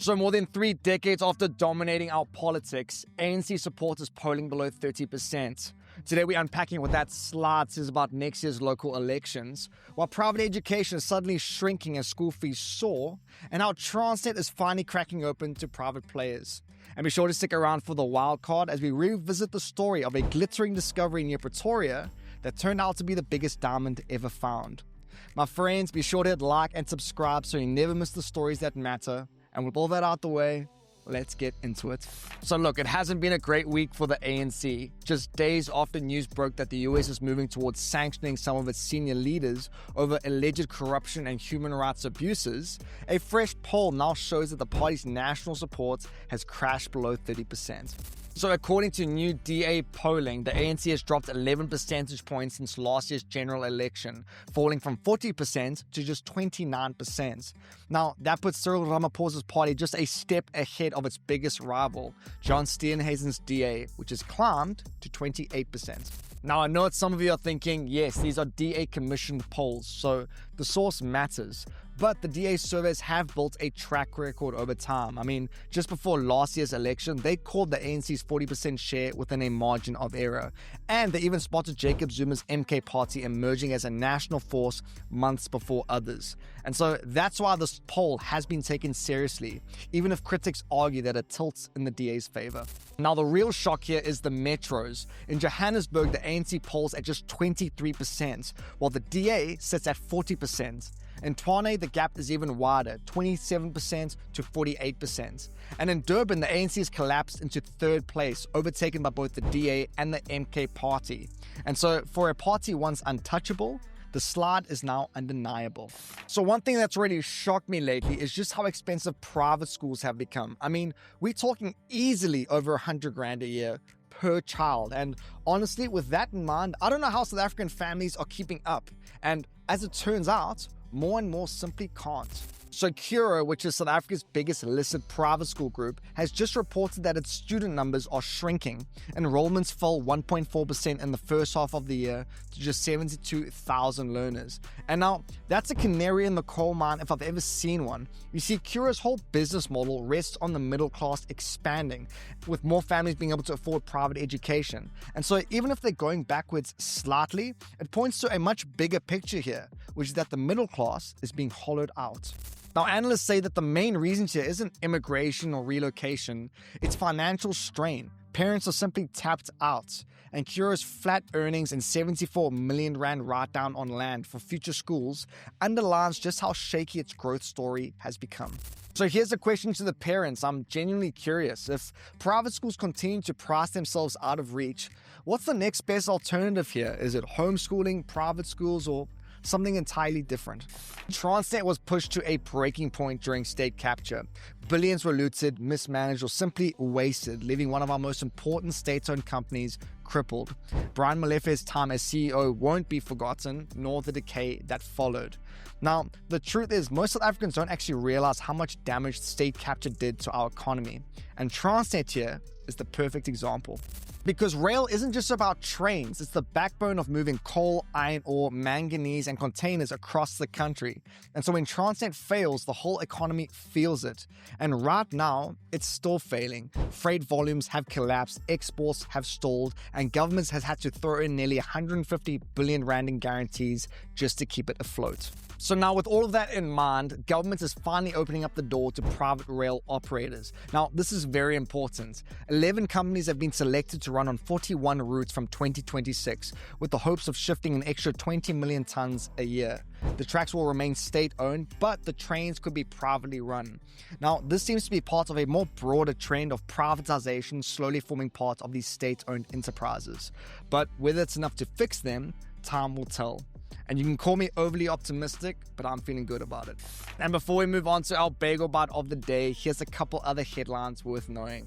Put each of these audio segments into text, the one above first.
So more than 3 decades after dominating our politics, ANC support is polling below 30%. Today we're unpacking what that slide says about next year's local elections, while private education is suddenly shrinking as school fees soar, and how Transnet is finally cracking open to private players. And be sure to stick around for the wild card as we revisit the story of a glittering discovery near Pretoria that turned out to be the biggest diamond ever found. My friends, be sure to hit like and subscribe so you never miss the stories that matter. And with all that out the way, let's get into it. So look, it hasn't been a great week for the ANC. Just days after news broke that the US is moving towards sanctioning some of its senior leaders over alleged corruption and human rights abuses, a fresh poll now shows that the party's national support has crashed below 30%. So according to new DA polling, the ANC has dropped 11 percentage points since last year's general election, falling from 40% to just 29%. Now, that puts Cyril Ramaphosa's party just a step ahead of its biggest rival, John Steenhuisen's DA, which has climbed to 28%. Now, I know what some of you are thinking, yes, these are DA commissioned polls, so the source matters. But the DA surveys have built a track record over time. I mean, just before last year's election, they called the ANC's 40% share within a margin of error. And they even spotted Jacob Zuma's MK party emerging as a national force months before others. And so that's why this poll has been taken seriously, even if critics argue that it tilts in the DA's favor. Now, the real shock here is the metros. In Johannesburg, the ANC polls at just 23%, while the DA sits at 40%. In Tshwane, the gap is even wider, 27% to 48%. And in Durban, the ANC has collapsed into third place, overtaken by both the DA and the MK party. And so, for a party once untouchable, the slide is now undeniable. So one thing that's really shocked me lately is just how expensive private schools have become. I mean, we're talking easily over 100 grand a year per child. And honestly, with that in mind, I don't know how South African families are keeping up. And as it turns out, more and more simply can't. So Curro, which is South Africa's biggest listed private school group, has just reported that its student numbers are shrinking. Enrolments fell 1.4% in the first half of the year to just 72,000 learners. And now, that's a canary in the coal mine if I've ever seen one. You see, Curro's whole business model rests on the middle class expanding, with more families being able to afford private education. And so even if they're going backwards slightly, it points to a much bigger picture here, which is that the middle class is being hollowed out. Now, analysts say that the main reason here isn't immigration or relocation, it's financial strain. Parents are simply tapped out, and Curro's flat earnings and 74 million rand write-down on land for future schools underlines just how shaky its growth story has become. So here's a question to the parents. I'm genuinely curious. If private schools continue to price themselves out of reach, what's the next best alternative here? Is it homeschooling, private schools, or something entirely different? Transnet was pushed to a breaking point during state capture. Billions were looted, mismanaged, or simply wasted, leaving one of our most important state-owned companies crippled. Brian Molefe's time as CEO won't be forgotten, nor the decay that followed. Now, the truth is, most South Africans don't actually realize how much damage state capture did to our economy. And Transnet here is the perfect example. Because rail isn't just about trains, it's the backbone of moving coal, iron ore, manganese, and containers across the country. And so when Transnet fails, the whole economy feels it. And right now, it's still failing. Freight volumes have collapsed, exports have stalled, and governments has had to throw in nearly 150 billion rand in guarantees just to keep it afloat. So now with all of that in mind, government is finally opening up the door to private rail operators. Now, this is very important. 11 companies have been selected to run on 41 routes from 2026, with the hopes of shifting an extra 20 million tons a year. The tracks will remain state-owned, but the trains could be privately run. Now, this seems to be part of a more broader trend of privatization slowly forming part of these state-owned enterprises. But whether it's enough to fix them, time will tell. And you can call me overly optimistic, but I'm feeling good about it. And before we move on to our Bagel Bite of the day, here's a couple other headlines worth knowing.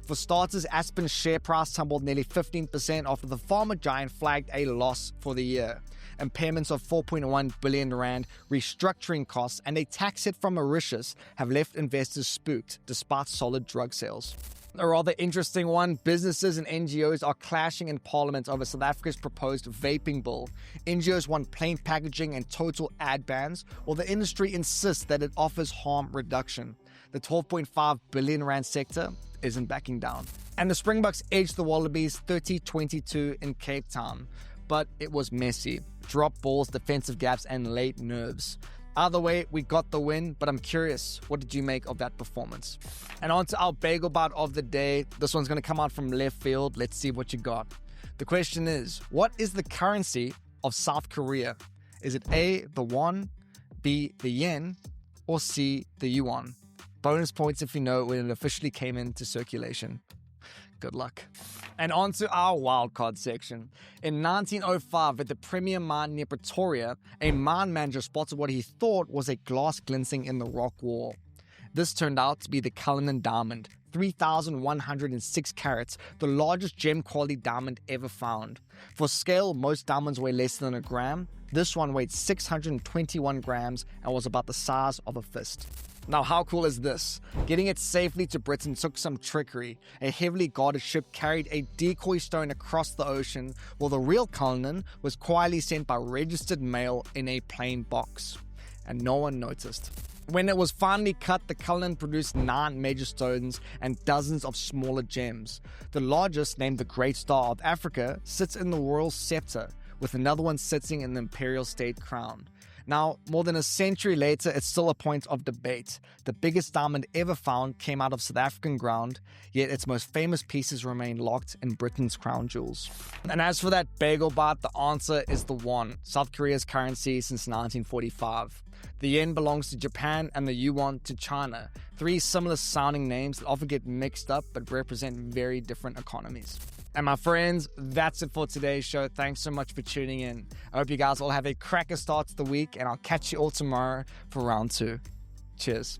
For starters, Aspen's share price tumbled nearly 15% after the pharma giant flagged a loss for the year. Impairments of 4.1 billion rand, restructuring costs, and a tax hit from Mauritius have left investors spooked despite solid drug sales. A rather interesting one, businesses and NGOs are clashing in Parliament over South Africa's proposed vaping bill. NGOs want plain packaging and total ad bans, while the industry insists that it offers harm reduction. the 12.5 billion rand sector isn't backing down. And the Springboks edged the Wallabies 30-22 in Cape Town. But it was messy. Drop balls, defensive gaps, and late nerves. Either way, we got the win, but I'm curious, what did you make of that performance? And on to our Bagel Bite of the day. This one's going to come out from left field. Let's see what you got. The question is, what is the currency of South Korea? Is it A, the won, B, the yen, or C, the yuan? Bonus points if you know when it officially came into circulation. Good luck. And on to our wildcard section. In 1905, at the Premier Mine near Pretoria, a mine manager spotted what he thought was a glass glinting in the rock wall. This turned out to be the Cullinan diamond, 3,106 carats, the largest gem quality diamond ever found. For scale, most diamonds weigh less than a gram. This one weighed 621 grams and was about the size of a fist. Now, how cool is this? Getting it safely to Britain took some trickery. A heavily guarded ship carried a decoy stone across the ocean, while the real Cullinan was quietly sent by registered mail in a plain box. And no one noticed. When it was finally cut, the Cullinan produced 9 major stones and dozens of smaller gems. The largest, named the Great Star of Africa, sits in the royal scepter, with another one sitting in the imperial state crown. Now, more than a century later, it's still a point of debate. The biggest diamond ever found came out of South African ground, yet its most famous pieces remain locked in Britain's crown jewels. And as for that Bagel Bite, the answer is the won, South Korea's currency since 1945. The yen belongs to Japan and the yuan to China. 3 similar sounding names that often get mixed up but represent very different economies. And my friends, that's it for today's show. Thanks so much for tuning in. I hope you guys all have a cracker start to the week, and I'll catch you all tomorrow for round 2. Cheers.